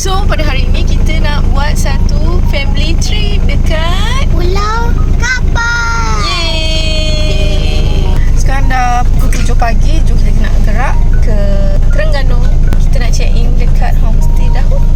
So pada hari ini kita nak buat satu family trip dekat Pulau Kapal. Yeay. Sekarang dah pukul 7 pagi. Jom kita nak gerak ke Terengganu. Kita nak check in dekat homestay dahulu.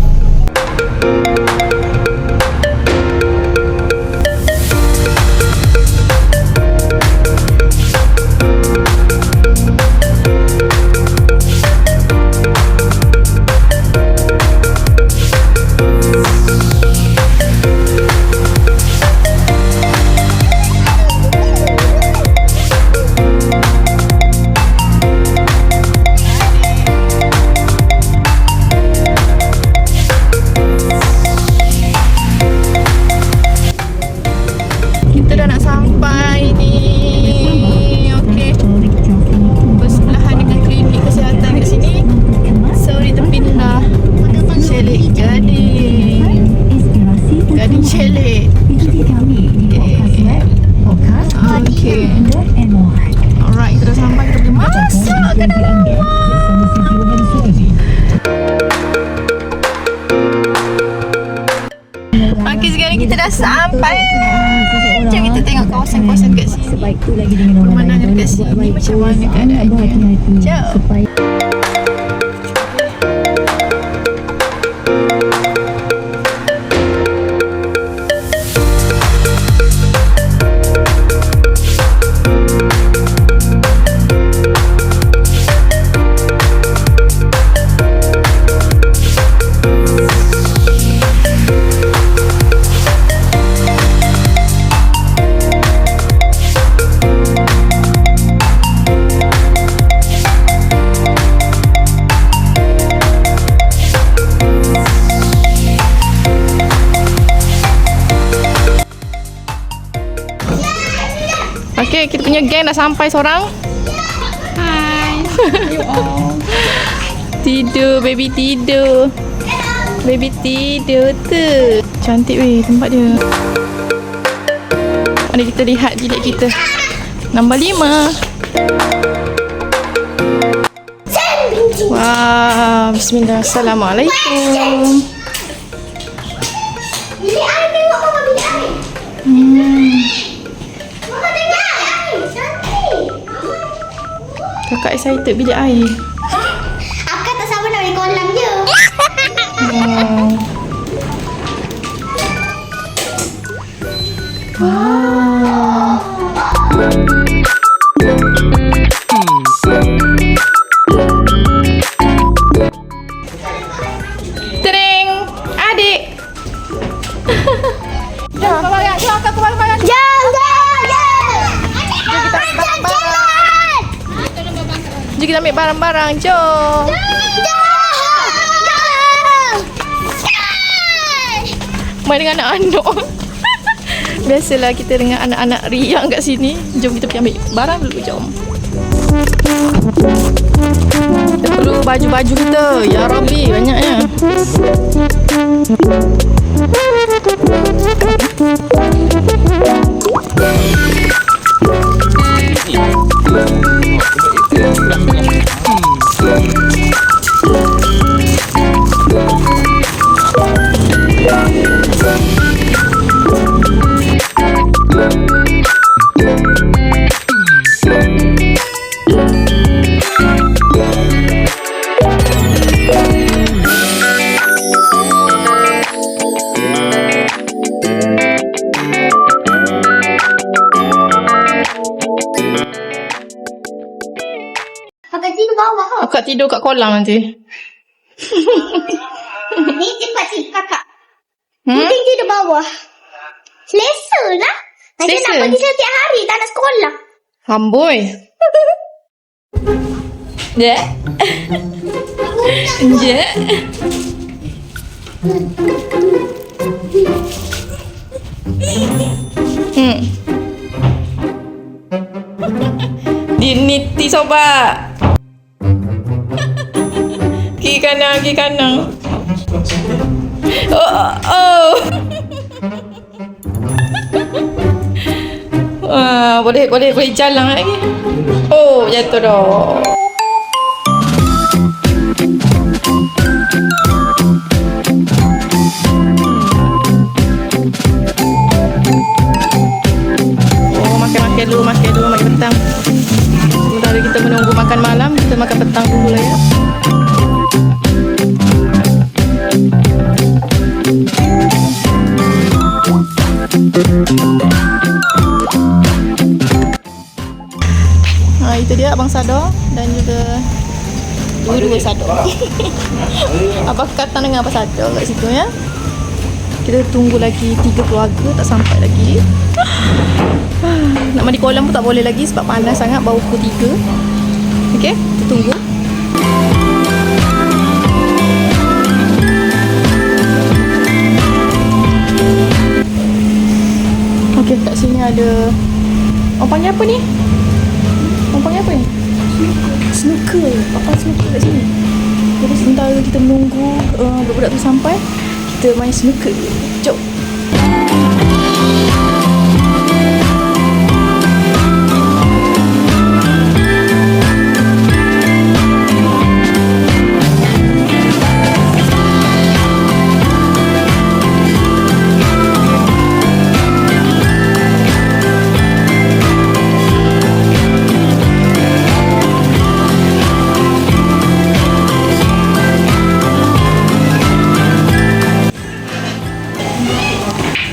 Okey, sekarang kita dah sampai. Jom kita tengok kawasan-kawasan kat sini. Pemandangan kat sini macam mana keadaannya. Jom. Okay, kita punya geng dah sampai seorang. Hai. You all. Tidur, baby tidur. Baby tidur tu. Cantik weh tempat dia. Mari kita lihat bilik kita. Nombor 5. Wah, bismillah. Assalamualaikum. Bilik air, tengok mama bilik air. Kakak excited bilik air. Akak tak sabar nak main kolam je. Wow. Tering, adik. Jom, barang. Jom, kakak barang. Jom. Jom kita ambil barang-barang. Jom. Main dengan anak-anak. Biasalah kita dengan anak-anak riang kat sini. Jom kita pergi ambil barang dulu. Jom. Kita perlu baju-baju kita. Ya Rabbi, banyaknya. Akak tidur bawah. Akak tidur kat kolam nanti. Ni cepat sih kakak. Puding tidur bawah. Selesa lah. Macam nak pergi setiap hari, tak nak sekolah. Amboi. Je. Je. Diniti sobat. Kiri kanan. Oh. Boleh jalan lagi. Oh, jatuh dah. Kita makan petang dulu lah ya. Itu dia Abang Sado dan juga dua-dua Sado. Abang kata dengan Abang Sado kat situ ya. Kita tunggu lagi 3 keluarga tak sampai lagi. Nak mandi kolam pun tak boleh lagi sebab panas sangat, baru pukul 3. Okey, kita tunggu. Okey, kat sini ada orang panggil apa ni? Orang panggil apa ni? Snooker. Papan snooker kat sini. Jadi sementara kita menunggu budak-budak tu sampai, kita main snooker. Jom.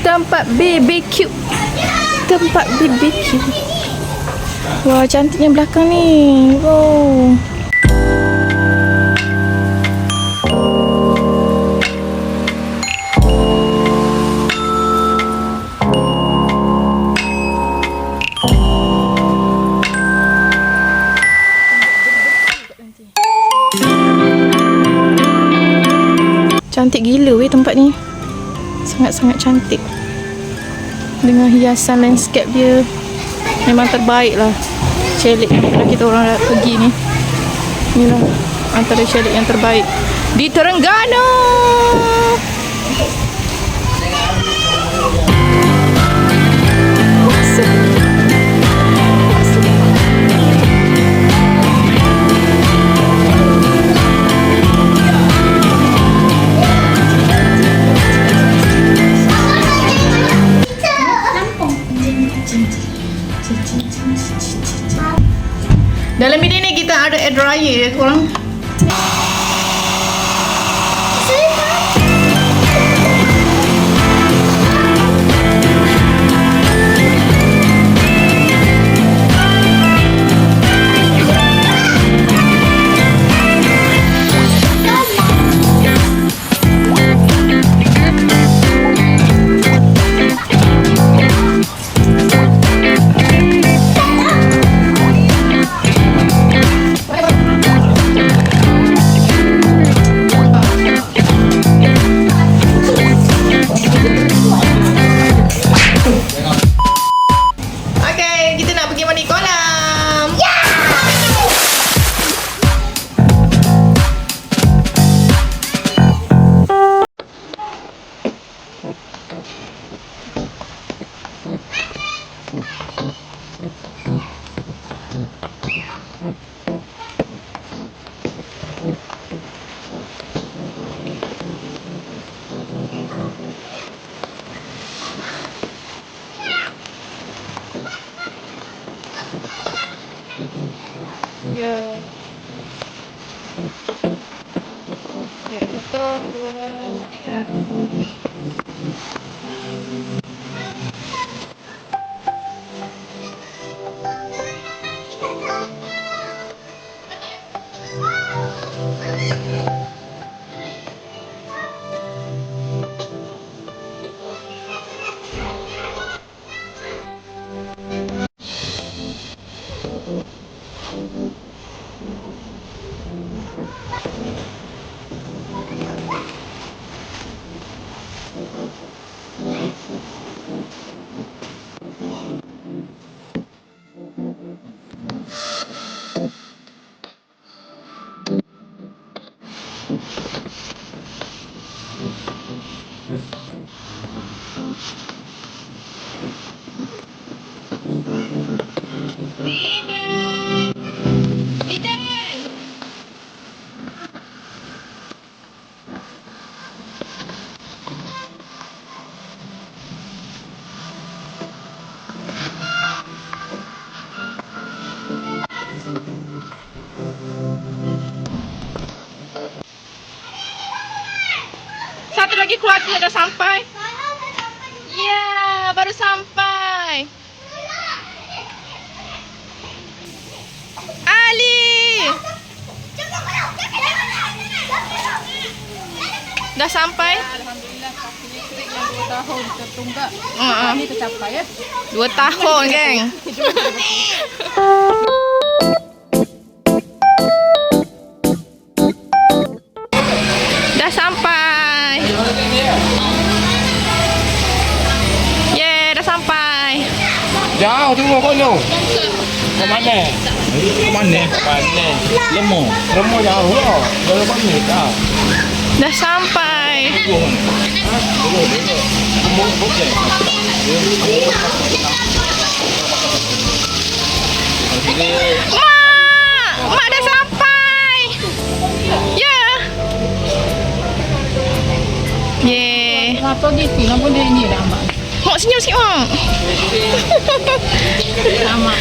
Tempat BBQ. Tempat BBQ. Wah, cantiknya belakang ni. Wow. Cantik gila weh tempat ni. Sangat-sangat cantik. Dengan hiasan landscape dia memang terbaik lah. Chalet yang pernah kita orang dah pergi ni, inilah antara chalet yang terbaik di Terengganu. Dalam bilik ni kita ada air dryer ya korang. Ya. Ya, betul. lagi keluarga dah sampai. Ya, baru sampai. Ali. Dah sampai? Alhamdulillah kaki listrik yang 2 tahun tertunggak. Ini tercapai ya. 2 tahun, geng. Dah sampai. Yeay, dah sampai. Jauh tengok kono. Ke mana? Ke mana? Mana? Lemah. Lemah jauh lah. Berapa minit dah? Dah sampai. Mak dah sampai. Ya. Yeay. Kenapa gitu? Kenapa dia ini dah amat? Mak senyum sikit, Mak. Amat.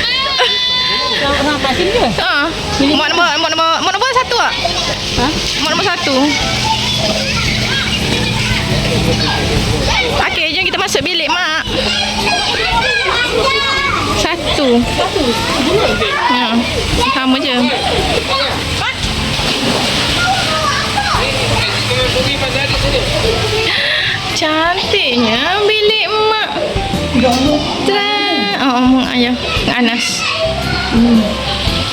Kenapa sini dia? Ha. Mak nombor 1 tak? Ha? Mak nombor 1. Okey, jom kita masuk bilik, Mak. 1. Ha. Sama je. Cantiknya bilik Mak. Oh, Mak ayah. Anas.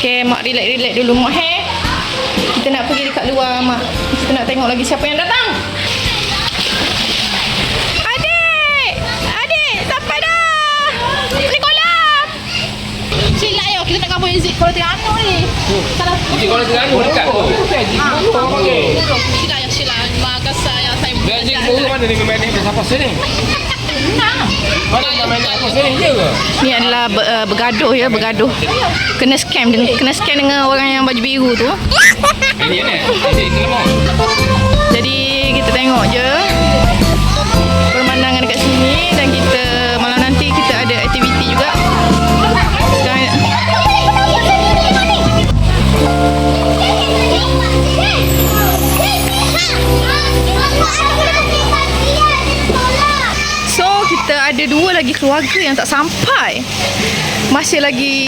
Okay, Mak relax dulu, Mak. Kita nak pergi dekat luar, Mak. Kita nak tengok lagi siapa yang datang. Adik, sampai dah. Ni kolam. Sila yo, kita nak kabur Zik kalau tengah anu ni. Kalau Kalau Terengganu dekat tu. sila. Maka saya Gaji guru mana ni main ni siapa sini? Mana main apa sini je ke? Ni adalah bergaduh. Kena scam dengan orang yang baju biru tu. Ini ni. Ini lemah. Jadi kita tengok je pemandangan dekat sini dan kita malam nanti kita ada aktiviti juga. Sekarang so kita ada 2 lagi keluarga yang tak sampai. Masih lagi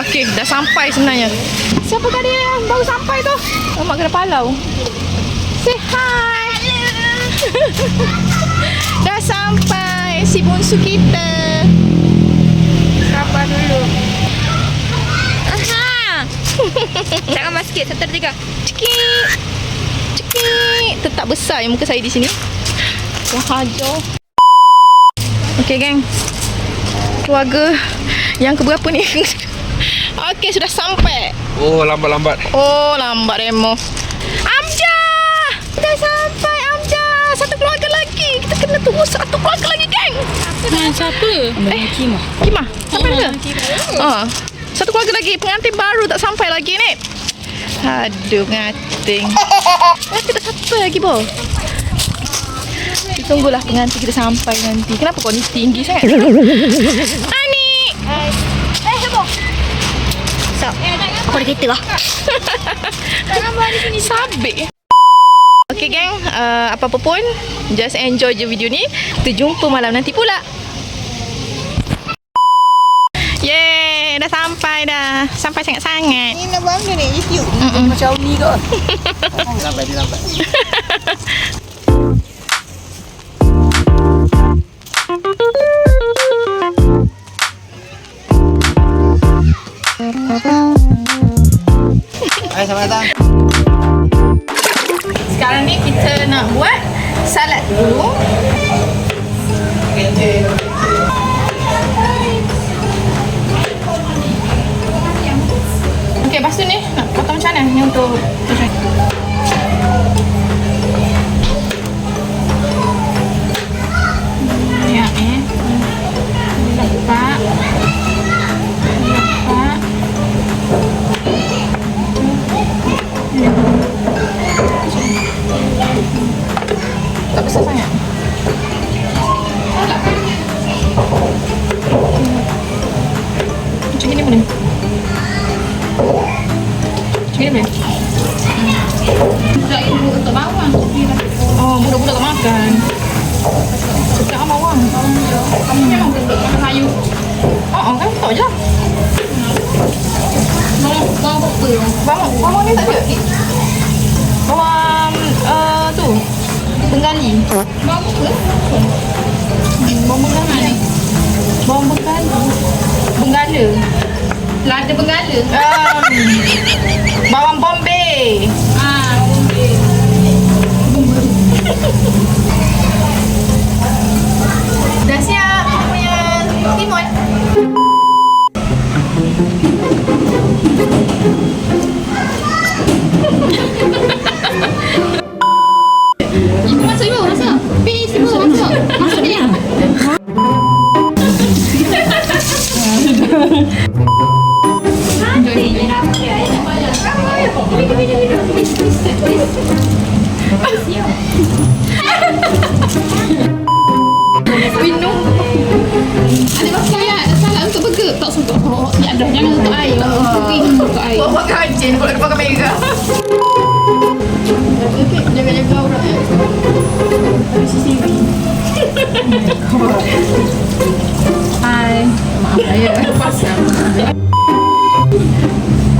okey, dah sampai sebenarnya. Siapa tadi yang baru sampai tu? Mak kena palau. Say hi. Dah sampai si bungsu kita. Sabar dulu. Aha. Jangan mas sikit, 1, 2, 3. Cekik. Tetap besar yang muka saya di sini. Wah, hajar. Okey, geng. Keluarga yang keberapa ni? Okey, sudah sampai. Oh, lambat. Oh, lambat Remo. Amjah! Dah sampai, Amjah. 1 keluarga lagi. Kita kena tunggu 1 keluarga lagi, geng. Siapa? Kimah. Sampai ke? 1 keluarga lagi. Pengantin baru tak sampai lagi ni. Aduh, pengantin. Kita tak sampai lagi, Bo. Kita tunggulah pengantin kita sampai nanti. Kenapa kau ni tinggi sangat? Ani! Siapa? Aku ada kereta lah. Jangan bawa di sini sabik. Okay, geng, apa-apa pun just enjoy je video ni. Kita jumpa malam nanti pula. Yeay, dah sampai dah. Sampai sangat-sangat. Ini nak bangga ni YouTube. Macam ni kot. Lambat. Hai, selamat datang. Sekarang ni kita nak buat salad dulu. Okey, lepas tu ni nak potong macam mana ni untuk ya, lepak. Tak besar sangat. Macam ni boleh? Macam ni boleh? Oh, budak-budak tak makan. Suka sama orang. Kamu memang betul makan sayur. Oh, kan tahu je. Bawang apa? Bawang ni tak ada. Bawang tu. Bengali. Bawang apa? Bawang bengali. Bawang bengali. Benggala. Lada Benggala. Bawang Bombay. Dah siap kita punya timun. Ibu masak ibu masak. Please ibu masak. Masak dia. Minum. Ada masak ya? Ada salah untuk burger. Tak suka. Oh, ya dah jangan untuk air. Cooking untuk air. Bawa kancing kalau pakai kamera. Jaga-jaga orang ya. CCTV. Hai. Maaf saya pasang.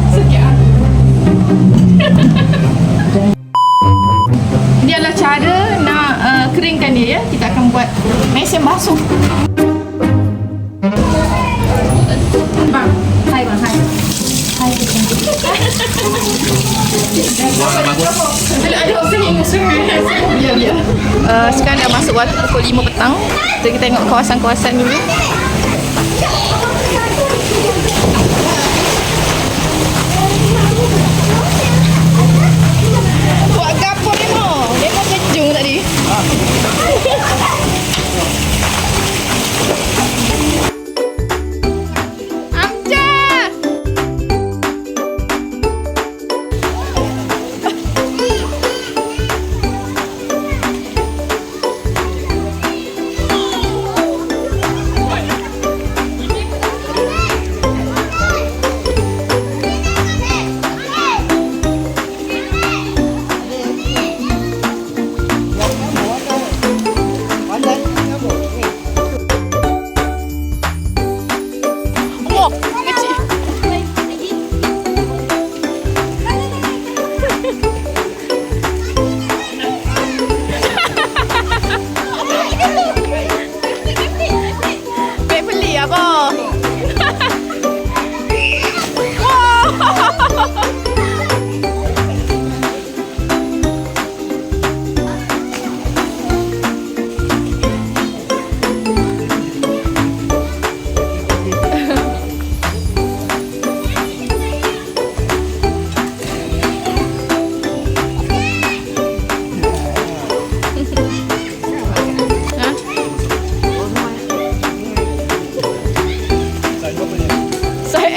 Sekian. Ini adalah cara nak keringkan dia ya. Kita akan buat mesin basuh. Bang, hai bang, hai. Hai. Ada opsi yang biar. Sekarang dah masuk waktu pukul 5 petang. Jadi kita tengok kawasan-kawasan dulu. Buat gapo Nemo? Nemo kejung tadi.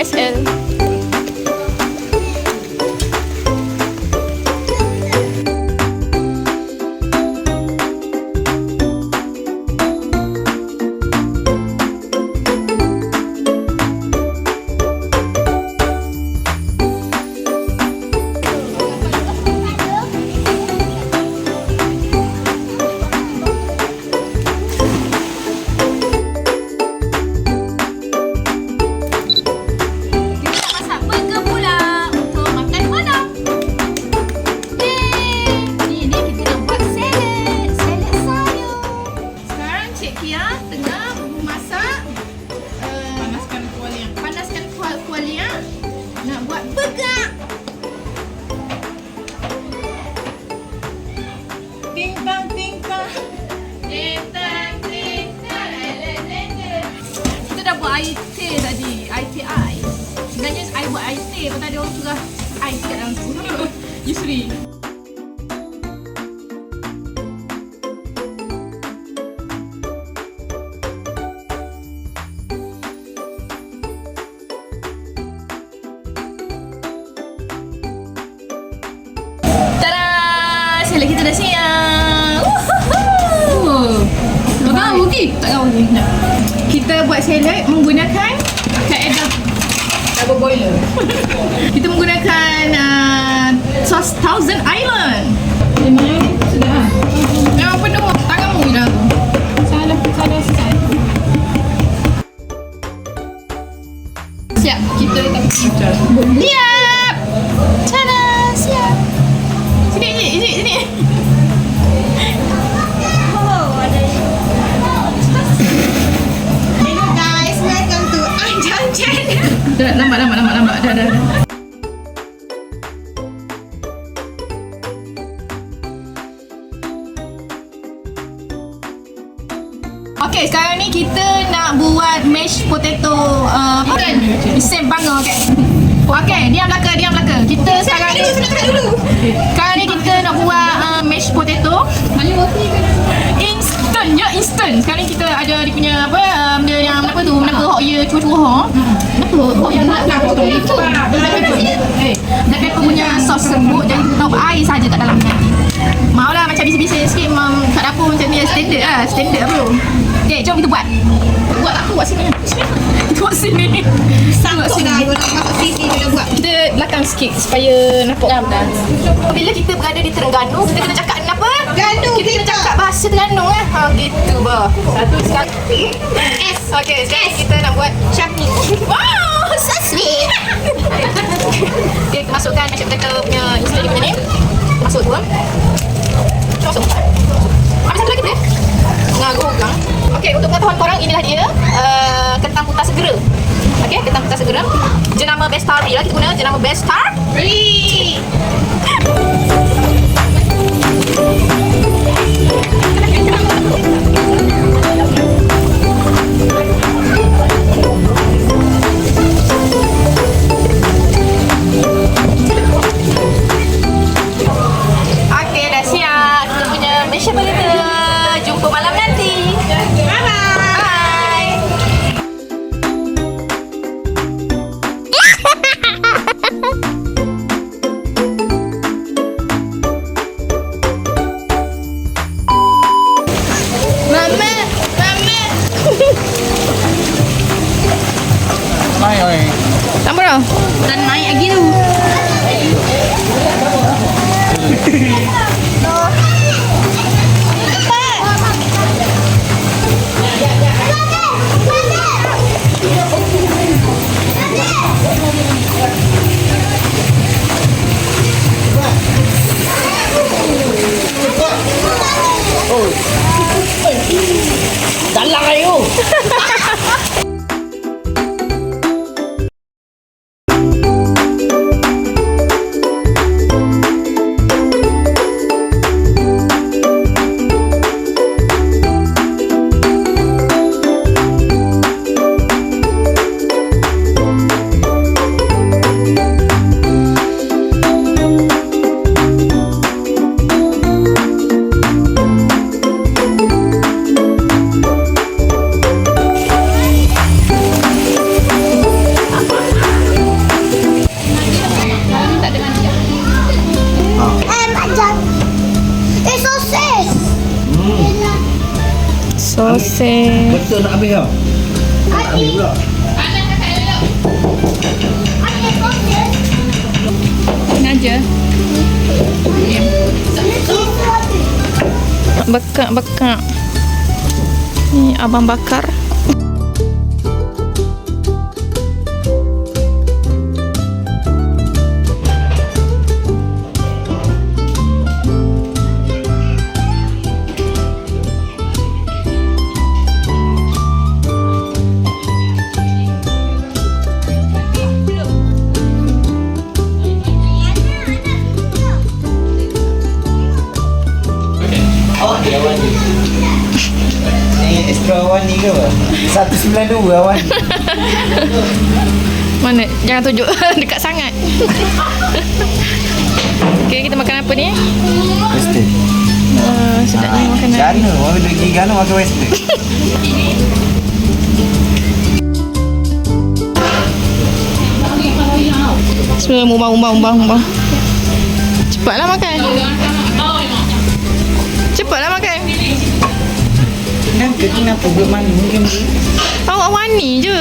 XL. Air teh tadi, air teh ais. Sebenarnya I buat air teh, lepas tadi orang curah ais kat dalam tu. Yusri. Tada! Salad kita dah siap. Tak tahu lagi. Tak tahu lagi. Kita buat salad menggunakan kaedah double boiler. Kita menggunakan sos Thousand Island. Ini sudah. Memang penuh tanganmu dah tu. Salah selesai. Siap, kita letak Siap. Tada, siap. Sini. Hello guys, welcome to Anjang Channel. Dah, lambat. Dah. Okay, sekarang ni kita nak buat mashed potato Mesin bangga, okay? Okay, diam belaka. Kita sekarang ni kita nak buat mashed potato Mana roti ke? instant. Sekarang ni kita ada dia punya apa, benda yang apa tu, kenapa hok ya cuah-cuah. Kenapa hok yang nak itu. Black pepper punya sos sembut, jadi kita tahu air saja kat dalam nanti. Maulah macam bising-bising sikit kat dapur macam ni standard bro. Okay, jom kita buat. Buat aku buat sini. Kita buat sini. Sangkut dah, you nak masuk sini dia buat. Kita belakang sikit supaya nampak dah. Bila kita berada di Terengganu, kita kena cakap apa? Terengganu Kita kena cakap bahasa Terengganu lah. Gitu bah. Satu sekali. S. Okay, sekarang kita nak buat Syafni. Wow, so sweet. Okay, kita masukkan mashed potato punya instant punya ni. Masuk dua. Masuk. Habis satu lagi tu. Ngagurang. Okay, untuk pengetahuan korang, inilah dia kentang putih segera. Okay, kentang putih segera. Jenama Bestari lah, kita guna jenama Bestari. Okay, dah siap kita punya mashed potato. Jumpa malam nanti. Bye. Mama. Mai. Tak bro. Dan naik lagi tu. Dalang ayo. Sosis. Betul nak habis tau. Habis pula. Ini aja. Bekak. Ni abang bakar. Ni extra awan ni ke apa? 192 awan. Mana? Jangan tunjuk dekat sangat. Okay, kita makan apa ni? Western. Sedapnya makanan. Gana, orang duduk pergi Gana makan western. Semua umbang. Cepatlah makan. Cepatlah makan. Kenapa buat mana mungkin Awak wani je.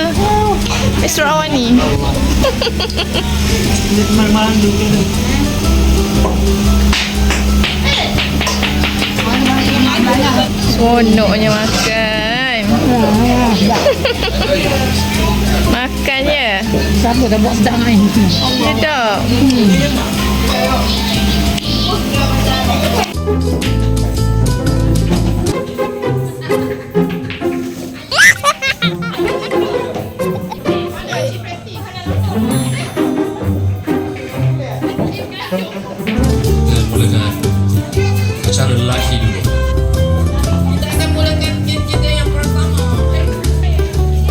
Extra wani. dia malam-malam dulu. Seronoknya makan. Makannya. Siapa dah buat sedap main? Ya tak? Mulakan acara lelaki dulu. Kita akan mulakan game kita yang pertama.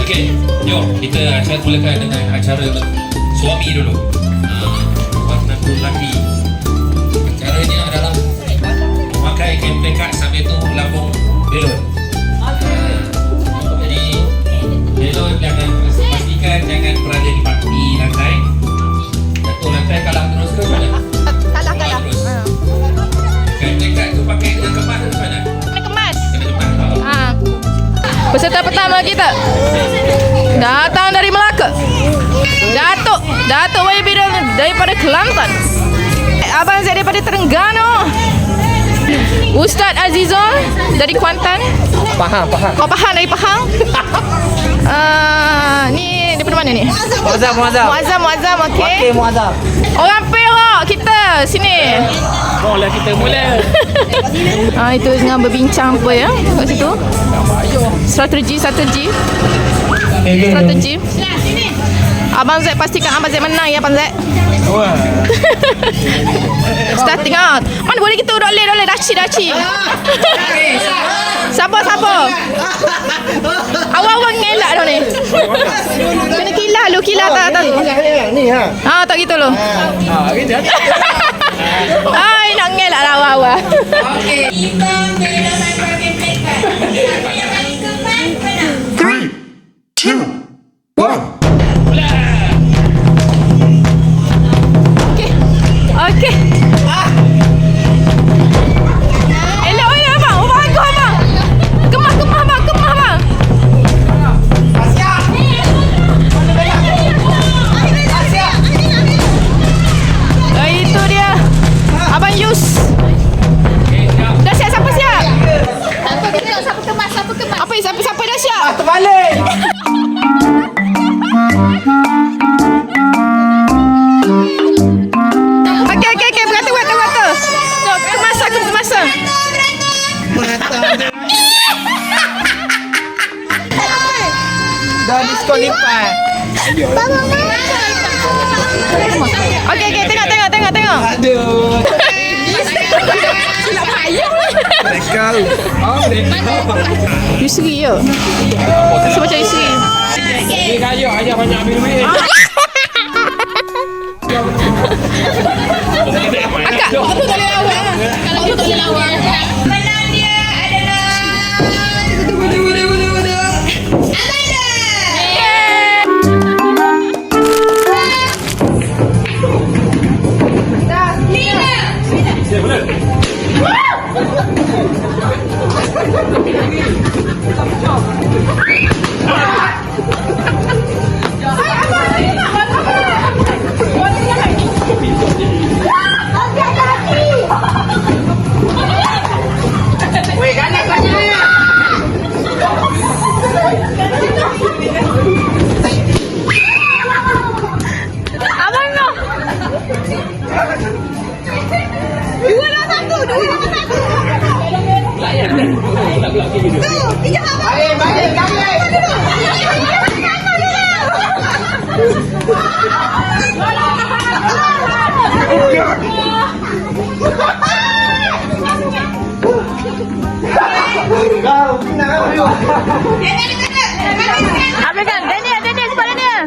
Okey, jom kita akan mulakan dengan acara suami dulu. Warna lelaki. Acaranya adalah memakai camping card sambil tu lambung belon. Jadi belon jangan pastikan jangan berada di lantai. Jatuh lantai kalah terus ke mana? Kalah terus. Camping card tu pakai dengan kemas ke mana? Kena kemas. Kena kemas. Ha. Peserta pertama kita datang dari Melaka. Datuk Waibidal daripada Kelantan. Abang saya daripada Terengganu. Ustaz Azizul dari Kuantan. Faham. Kau Pahang dari Pahang. Ni daripada mana ni? Muazzam, okey. Muazzam. Orang Perak kita sini. Mula kita mula. Itu tengah berbincang apa ya kat situ. Strategi. Abang Zaid pastikan Abang Zaid menang ya Abang Zaid. Wah. Starting out. Mana boleh kita doleh daci. Sabar. Awal-awal ngelak dah ni. Kena kilah tak tahu. Ni ha. Tak gitu loh. Gitu. Nak ngelak lah awal-awal. Okey. Elok abang. Oh, bagus abang. Kemah bang. Itu dia. Abang Yus. Dah siap siapa siap? Siapa kemas? Apa siapa dah siap? Terbalik. Okey. Berkata. Kemasa. Dah disqualify. Okey, tengok. Aduh. Lekau. Yusri ya. So macam Yusri. Ni kaya aja banyak ambil duit. Akak, aku tak boleh lawan. Kalau you tak boleh lawan. Menang dia adalah Ambilkan. Daniel sebab Daniel.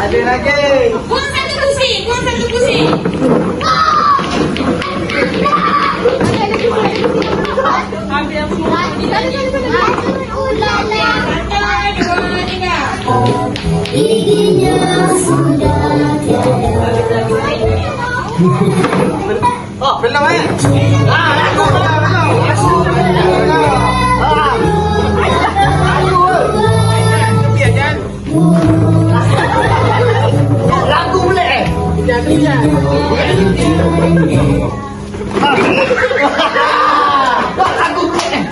Ada lagi. buang satu kursi. Ambil semua. Giginya sudah tiada. Oh, belum eh? Aku belum. Lagu boleh? Jangan. Lagu boleh.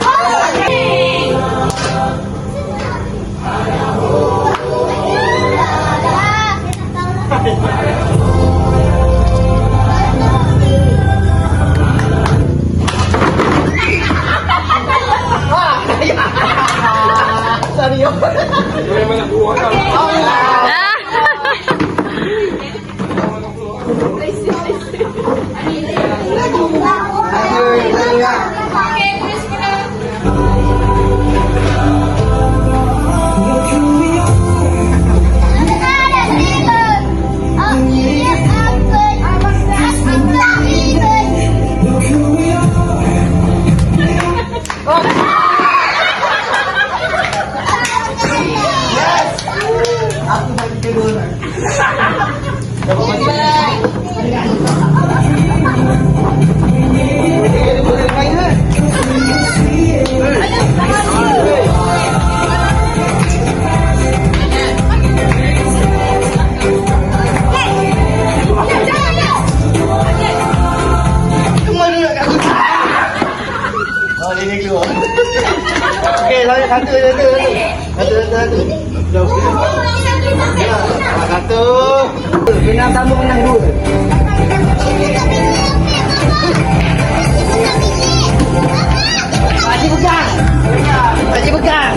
Okey, satu. Satu. Menang satu, menang dua. Pakcik pegang. Pakcik pegang.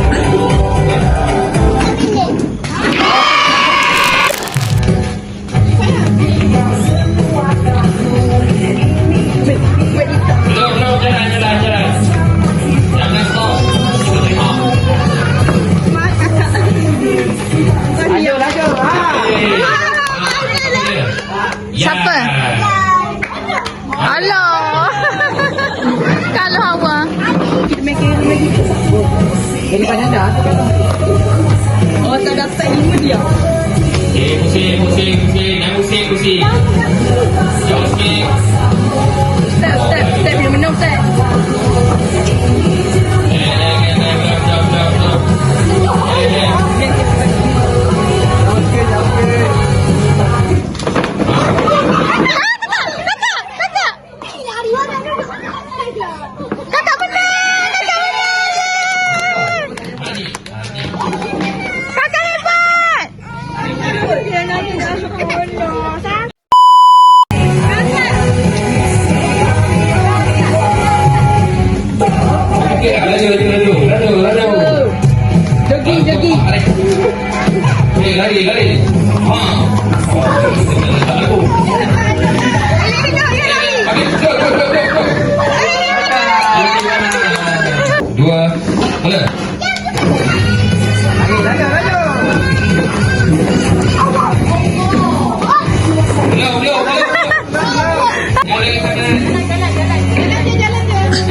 Belum, jalan. Jangan stop. Cuba tengok. Laju. Siapa? Alah. Kalau awak. Jadi pandang dah. Oh, tak dapat ilmu dia. Pusing. Jangan pusing. Jauh sikit. Step. Bila minum, step. Laju. Jogi. Lari. Dua, boleh.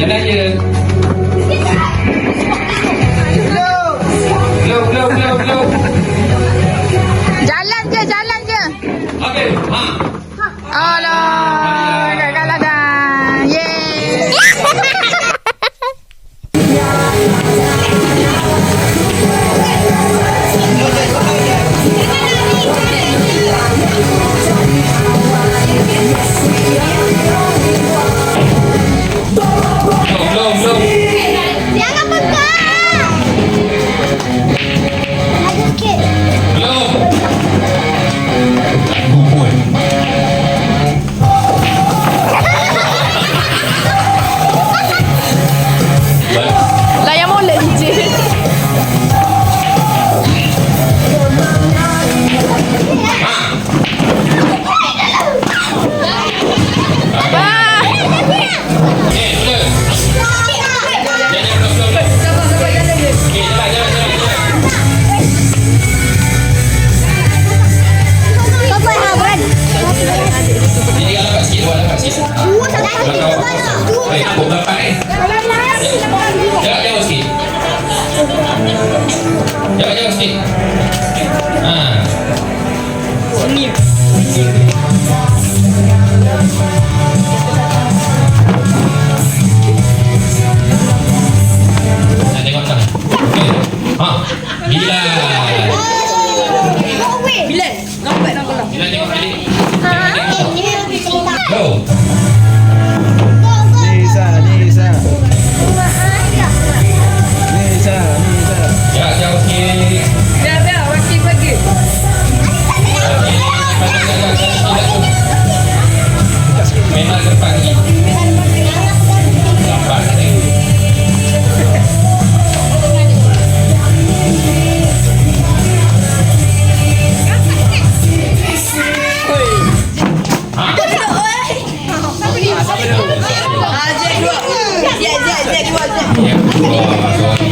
Jalan je. Go. Jaga sikit. Ha. Nak tengok tak? Okey. Ha. Bila. Bila? Nampak nak kolam. Bila tengok balik. Ha? Go. Nisa. Jaga jauh sikit. Biar, wakil bagi. Memang cepat ni. Lambat ni. Zek dua. Yang kedua, sorry.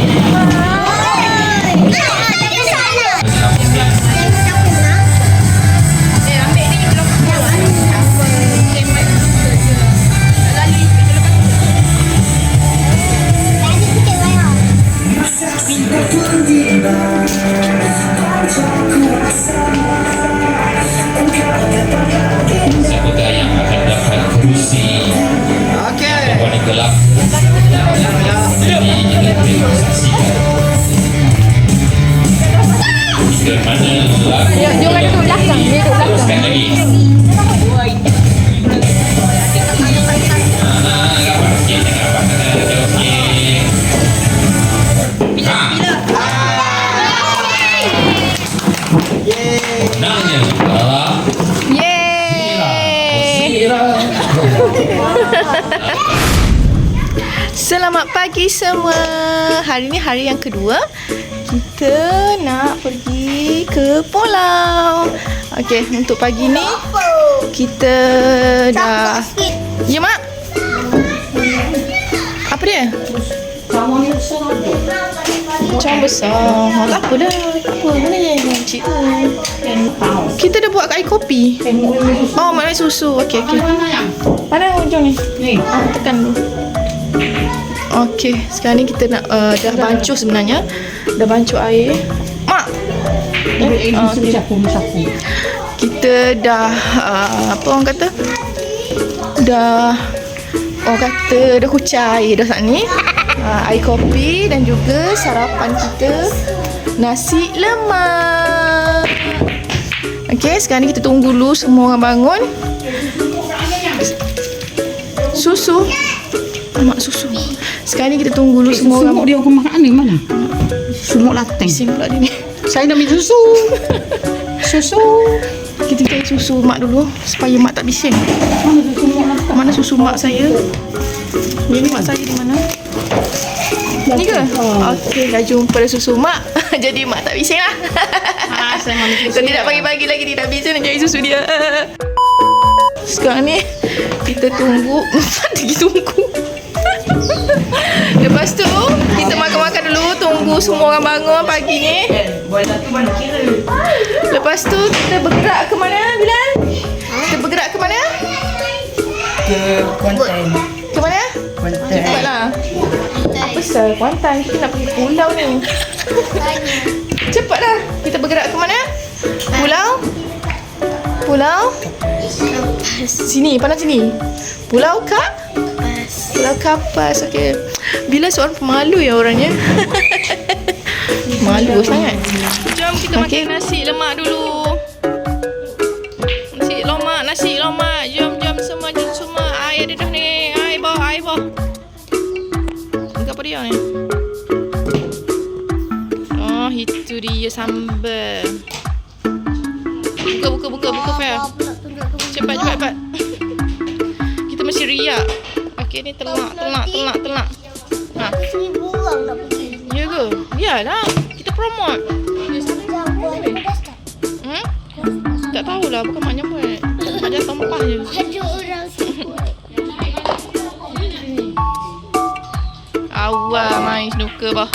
Siapa yang akan dapat kerusi warna gelap. Jadi kita boleh saksikan ke mana lagu Jom ada duduk belakang. Dia duduk belakang. teruskan lagi. Gambar sikit, gambar sana, jauh sikit. Ha. Menangnya adalah Sira. Selamat pagi semua. Hari ni hari yang kedua. Kita nak pergi ke pulau. Okey, untuk pagi ni kita dah. Ya mak. Apa dia? Cawan besar. Oh, tak apa dah. Tak apa. Mana yang kecil tu? Kita dah buat air kopi. Oh, maknanya susu. Okey. Mana hujung ni? Tekan dulu. Okey, sekarang ni kita nak dah bancuh sebenarnya. Dah bancuh air. Mak. Okay. Kita dah apa orang kata? Dah kucai air dah saat ni. Air kopi dan juga sarapan kita nasi lemak. Okey, sekarang ni kita tunggu dulu semua orang bangun. Susu. Mak susu. Sekarang ni kita tunggu dulu semua orang. Sumuk dia ke makan ni mana? Sumuk lateng. Bising pula dia ni. Saya nak minum susu. Susu. Kita cari susu mak dulu supaya mak tak bising. Mana susu sumuk lateng? Mana susu mak saya? Ini mak saya di mana? Ni ke? Okey, dah jumpa dah susu mak. Jadi mak tak bising lah. Saya nak minum Kalau tidak pagi-pagi lagi dia dah bising nak cari susu dia. Sekarang ni kita tunggu. Lagi tunggu. Lepas tu kita makan-makan dulu. Tunggu semua orang bangun pagi ni. Lepas tu kita bergerak ke mana Bilal? Kita bergerak ke mana? Ke Kuantan. Ke mana? Kuantan. Cepatlah. Apa sah Kuantan? Kita nak pergi pulau ni. Cepatlah. Kita bergerak ke mana? Pulau? Pulau? Sini, pandang sini. Pulau Pulau Kapas. Okey. Bila seorang pemalu ya orangnya. Malu sangat. Jom kita makan nasi lemak dulu. Nasi lemak. Jom semua. Air ada dah ni. Air bawah. Enggak apa dia ni? Oh, itu dia sambal. Buka Faya. Cepat. Kita mesti riak. Okey, ni telak. Ha. 1,000 orang dah pergi. Ya ke? Biarlah. Kita promote. Tak tahulah. Bukan mak nyamuk. Mak jatuh tempah je. Ada orang Awal main snooker bah.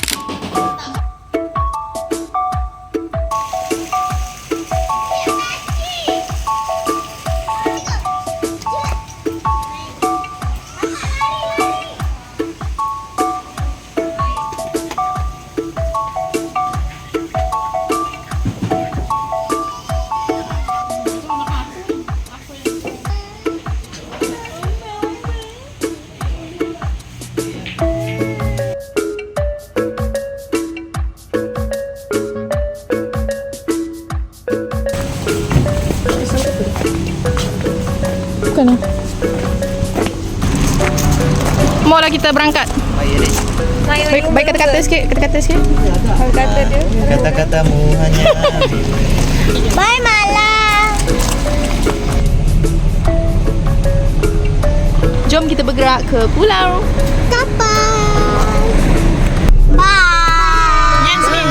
sana. Mula kita berangkat. Baik kata-kata sikit, kata-kata sikit. Kata dia. Kata-katamu hanya Bye, Mala. Jom kita bergerak ke pulau. Kapal. Bye. Yasmin.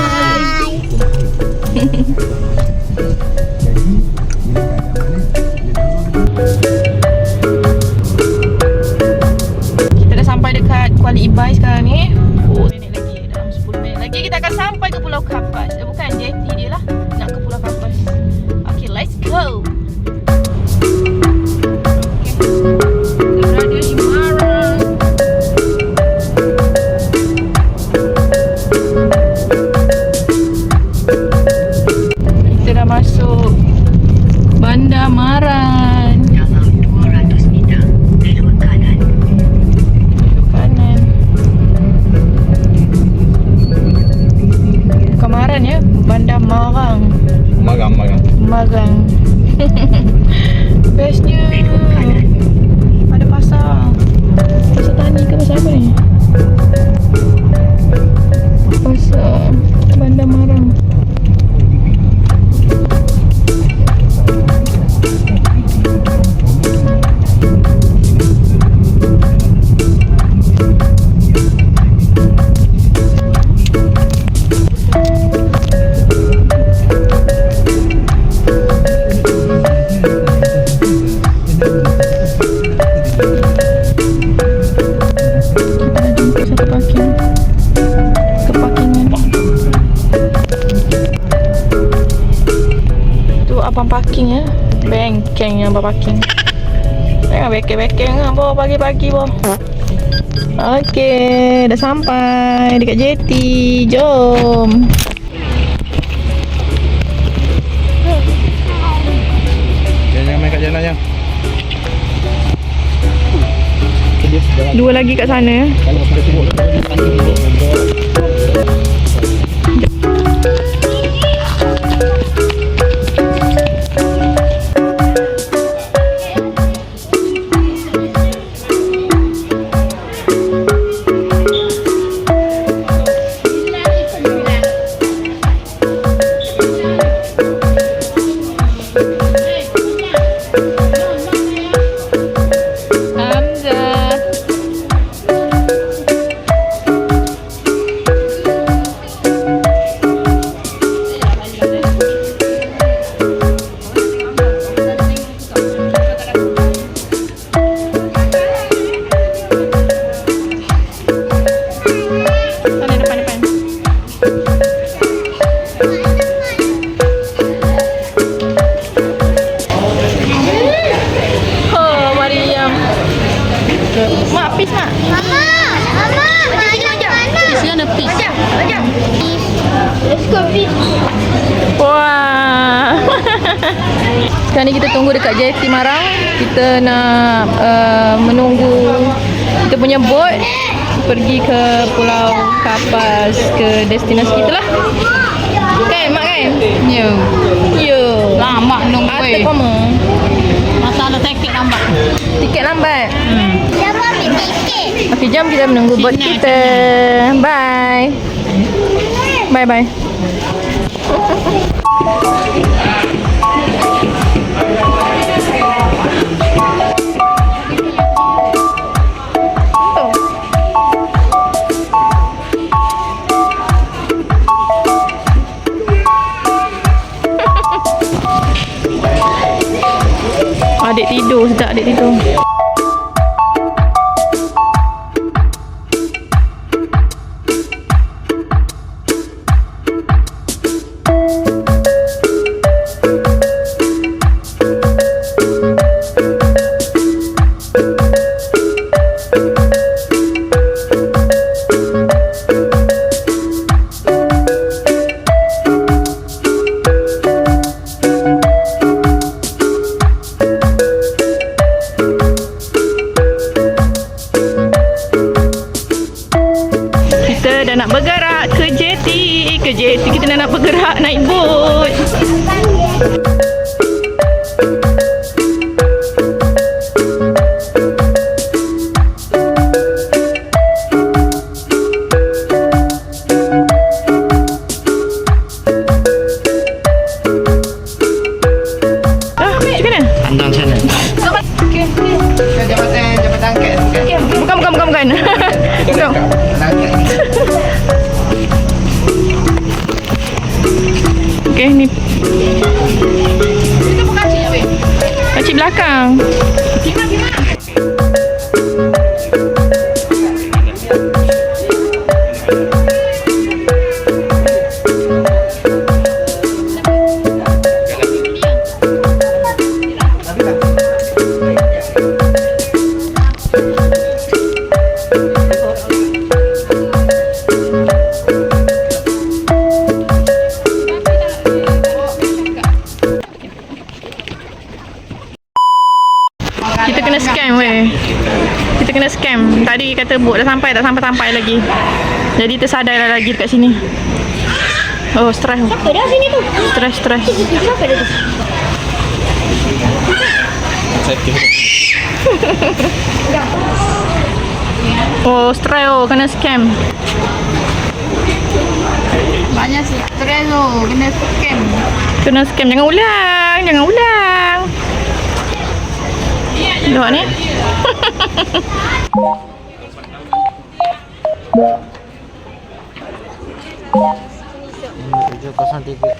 Kita dah sampai dekat Kuala Ibai sekarang ni. Oh, minit lagi. Dalam 10 minit lagi kita akan sampai ke Pulau Kapas. Bukan JT dia lah. Nak ke Pulau Kapas. Okay, let's go. Kita berada di Marang. Kita dah masuk Bandar Maran. Dalam 200 meter, belok kanan. Belok kanan. Bukan Maran ya, Bandar Marang. Magang. Marang. Bestnya ada pasar. Pasar tani ke pasar apa ni? Pasar Bandar Marang. Satu parking ke parkingan tu abang parking ya, bengkeng yang abang parking. Jangan bekeng-bekeng lah boh pagi-pagi boh. Okey, dah sampai dekat JT. Jom. Jangan main kat jalan je. Dua lagi kat sana. Hamzah. Sana depan. Oh, Mariam. Mak, pis mak. Mama. Mana? Sini ada fish. Let's go fish. Wah. Sekarang ni kita tunggu dekat JT Marang. Kita nak menunggu kita punya boat pergi ke Pulau Kapas, ke destinasi kita lah. Kan mak kan? Ya. Ya. Lama nunggu. Ada koma. Masalah tiket lambat. Tiket lambat. Siapa ambil tiket? Okey, jom kita menunggu boat kita. Bye. Bye. Adik tidur, sejak adik tidur. Kita dah nak bergerak ke JT. Kita dah nak bergerak naik bot. belakang. Kita kena scam weh. Kita kena scam. Tadi kata boat dah sampai, tak sampai-sampai lagi. Jadi tersadar lah lagi dekat sini. Oh, stres. Siapa dah sini tu? Stres. Siapa dah tu? Oh, stres oh, kena scam. Banyak stres tu. Kena scam. Kena scam. Jangan ulang. Tengok ni. Tujuh kosong tiga.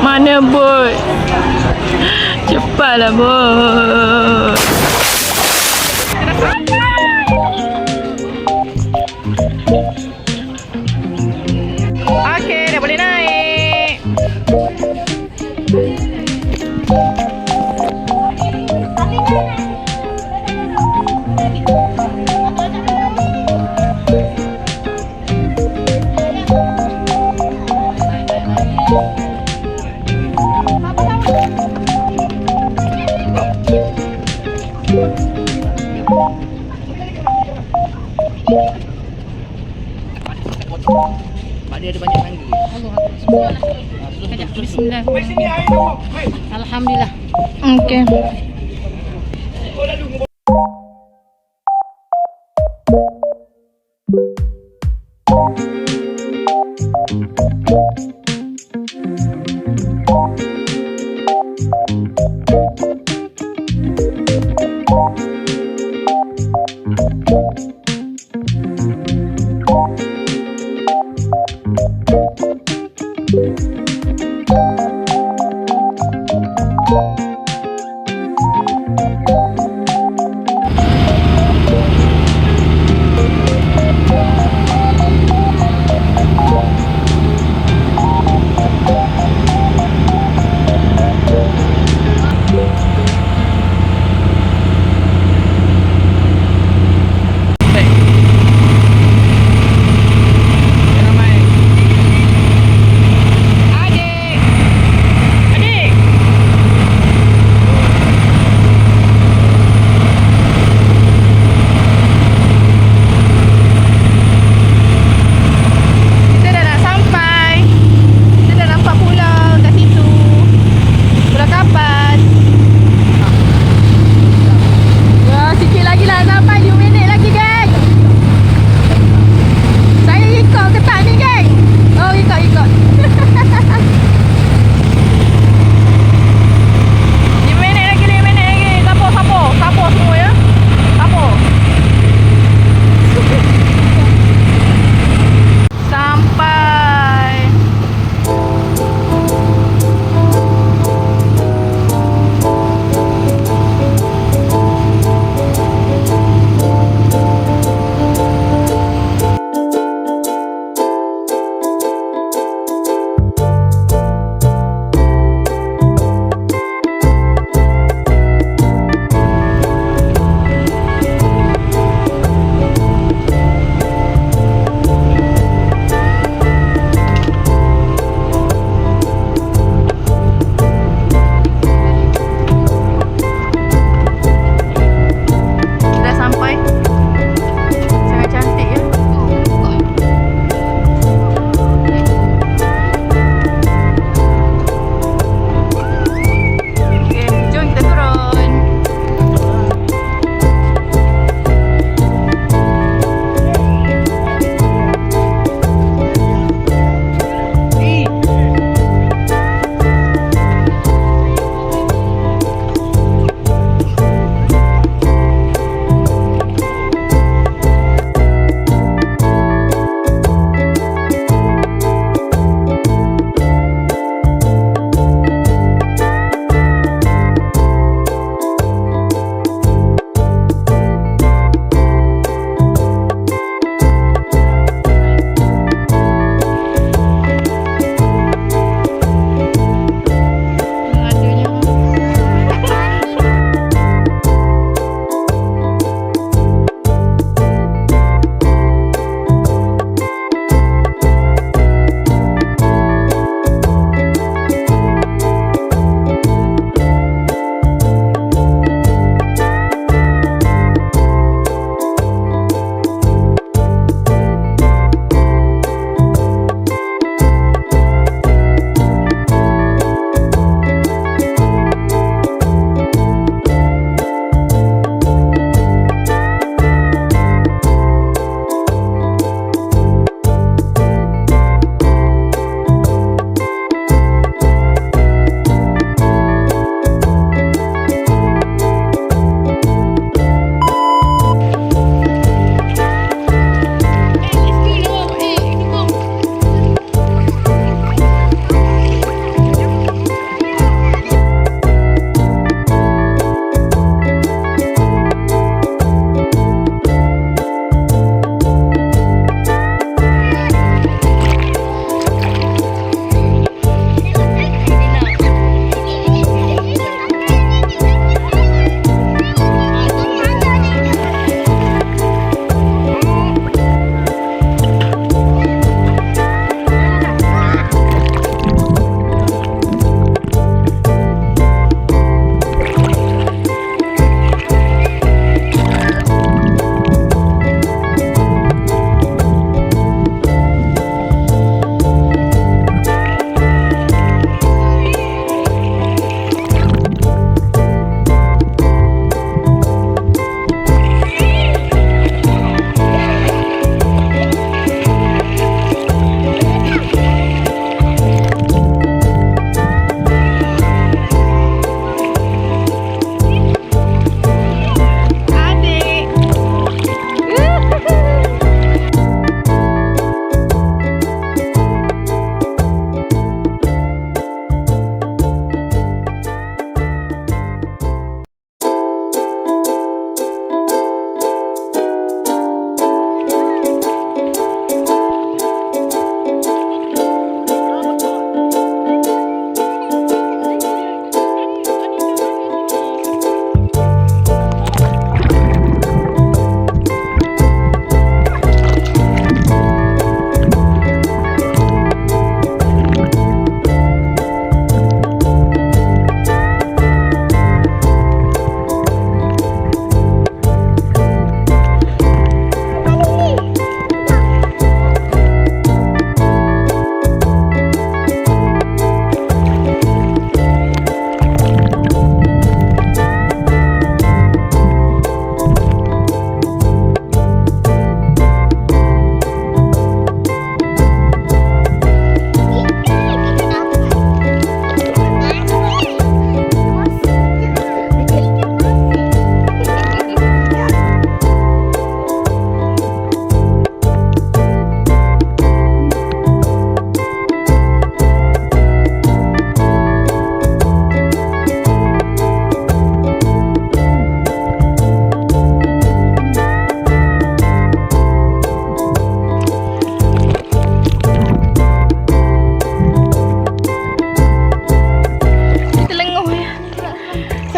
Mana bot? Cepatlah bot. Okey, dah boleh naik. Mak dia ada banyak mangga. Bismillah. Alhamdulillah. Okey.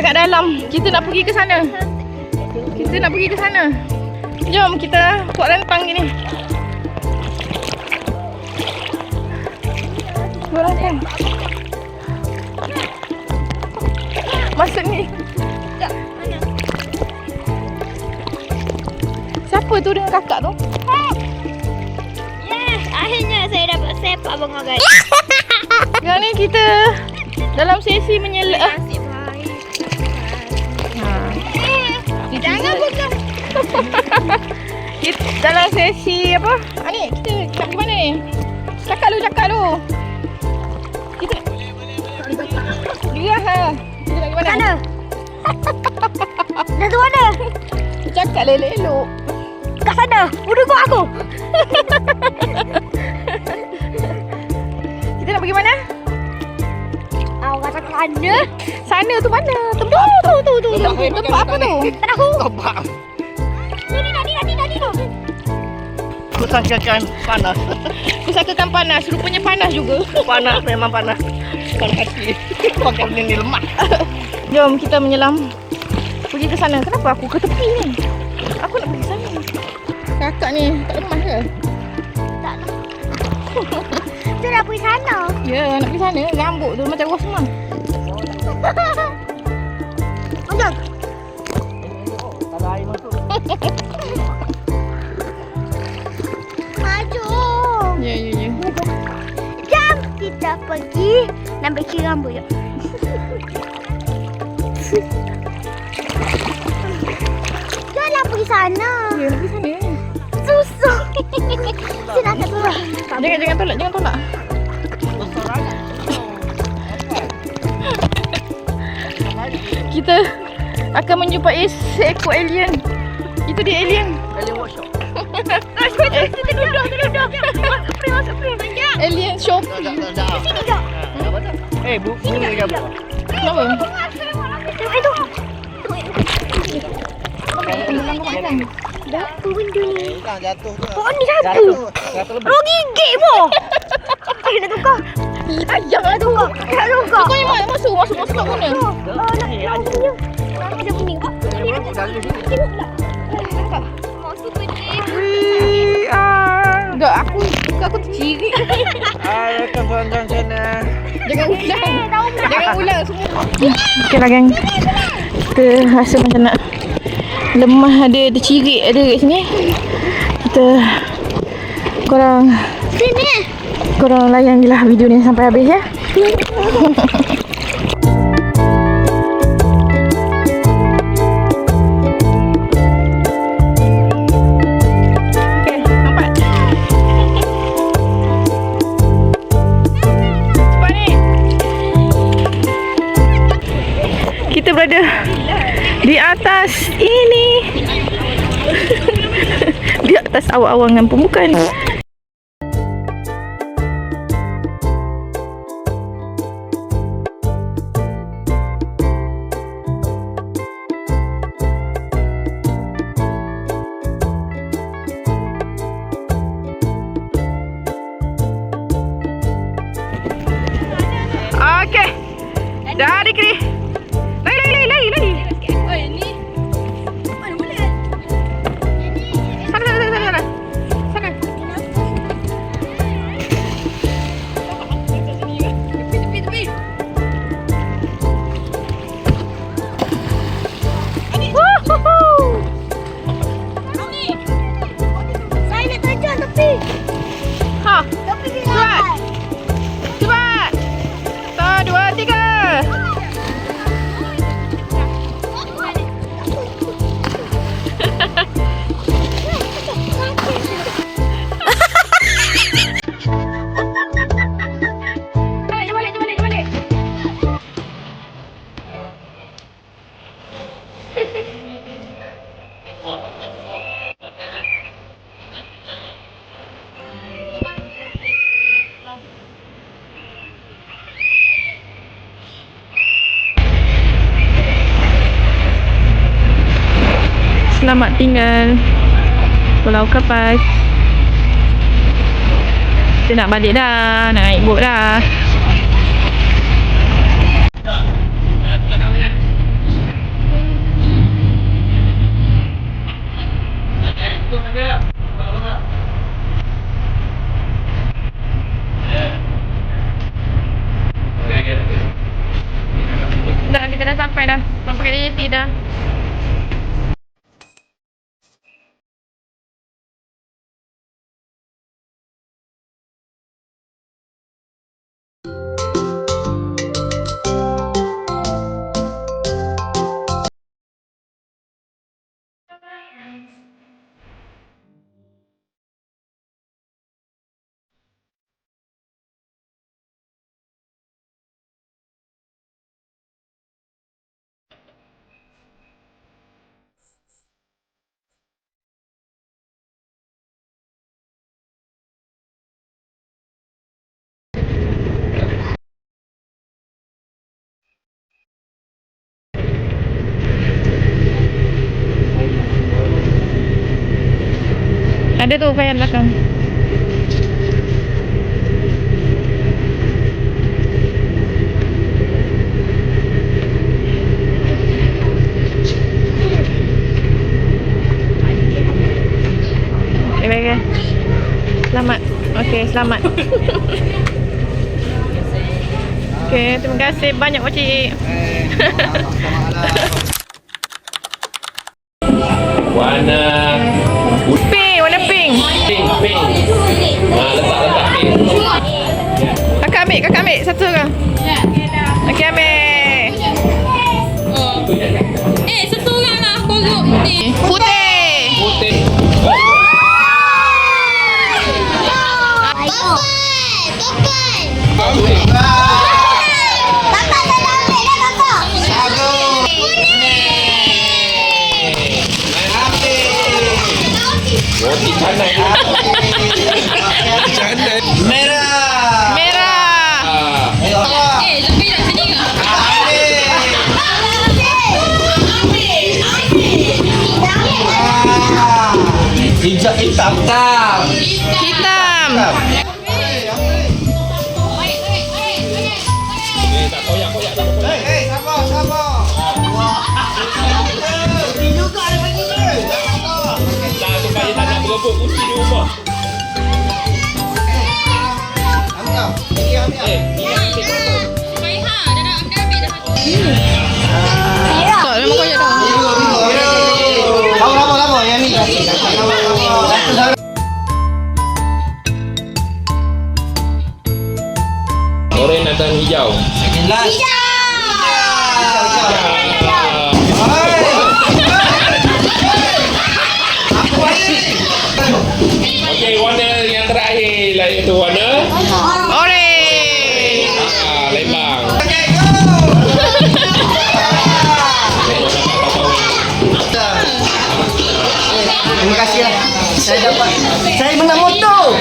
kat dalam. Kita nak pergi ke sana. Kita nak pergi ke sana. Jom kita buat rentang gini. Buat rentang. Masuk ni. Siapa tu dengan kakak tu? Yes, akhirnya saya dapat sepak bengok guys. Sekarang ni kita dalam sesi menyelam. Jangan buka. Kita dalam sesi apa? Ni kita nak pergi mana ni? Cakap lu. Kita dia ha. Kita nak pergi mana? Mana? Dah tu mana? Cakap elok-elok. Kat sana. Udah kau aku. Kita nak pergi mana? Awak kata sana. Sana tu mana? Tempat tu. Tempat apa tu? Tak tahu. Topak. Ni. Kusangkakan panas. Kusangkakan panas. Rupanya panas juga. Panas, memang panas. Panas hati. Pakai ni lemak. Jom kita menyelam. Pergi ke sana. Kenapa aku ke tepi ni? Aku nak pergi sana. Kakak ni tak lemas ke? Tak nak. Kita nak pergi sana. Ya, nak pergi sana. Rambut tu macam ros semua. Ajak. Kalau air masuk. Maju. Ya. Jom kita pergi nak bersih rambut jom. Janganlah pergi sana. Ya, nak pergi sana. Susah. Saya nak tolak. Jangan tolak. Kita akan menjumpai seekor alien. Itu dia alien. Alien workshop. Kita duduk. Masuk frame. Alien shop. Sini jom. Bunga ke apa? Kenapa? Itu. Dah turun dulu. Jatuh tu. Pohon ni satu. Jatuh lebih. Roh gigit mo. Nak tukar. Jangan tu. Nak tukar. Kau yang masuk kat mana? Nak punya. Ada bunyi. Enggak, aku tercirit. Ayo ke sana. Jangan ulang semua. Okeylah gang. Kita rasa macam nak lemah, ada tercirit ada kat sini. Korang layan je lah video ni sampai habis ya. Kita berada di atas ini. Di atas awang-awangan pembukaan. Okey. Dah di kiri. Lagi. Oi, ni. Mana boleh? Sana. Tepi. Saya nak terjun tepi. Ha. Tepi dia. Cepat. 1, 2, 3. Balik. Selamat tinggal Pulau Kapas. Kita nak balik dah, nak naik bot dah. pakai jeti dah. Ada tu fan belakang. Okay. Selamat. Okay, selamat. Okay, terima kasih banyak pakcik. Warna Pink, warna pink. pink. Letak pink. Kakak ambil satu ke? Okey, ambil. Satu orang lah kodok ni. Putih. Putih. Roti canai. Merah. Merah. Tapi nak sini ke? Hijau hitam. Hitam. Tak koyak-koyak tak koyak. Hei, sabar. Tak supaya tak nak berebut kunci di rumah. Tak, memang koyak dah. Lama yang ni. Oranye dan hijau. Okey, warna yang terakhir lah itu warna Orange. lembang. Terima kasih lah. Saya menang motor.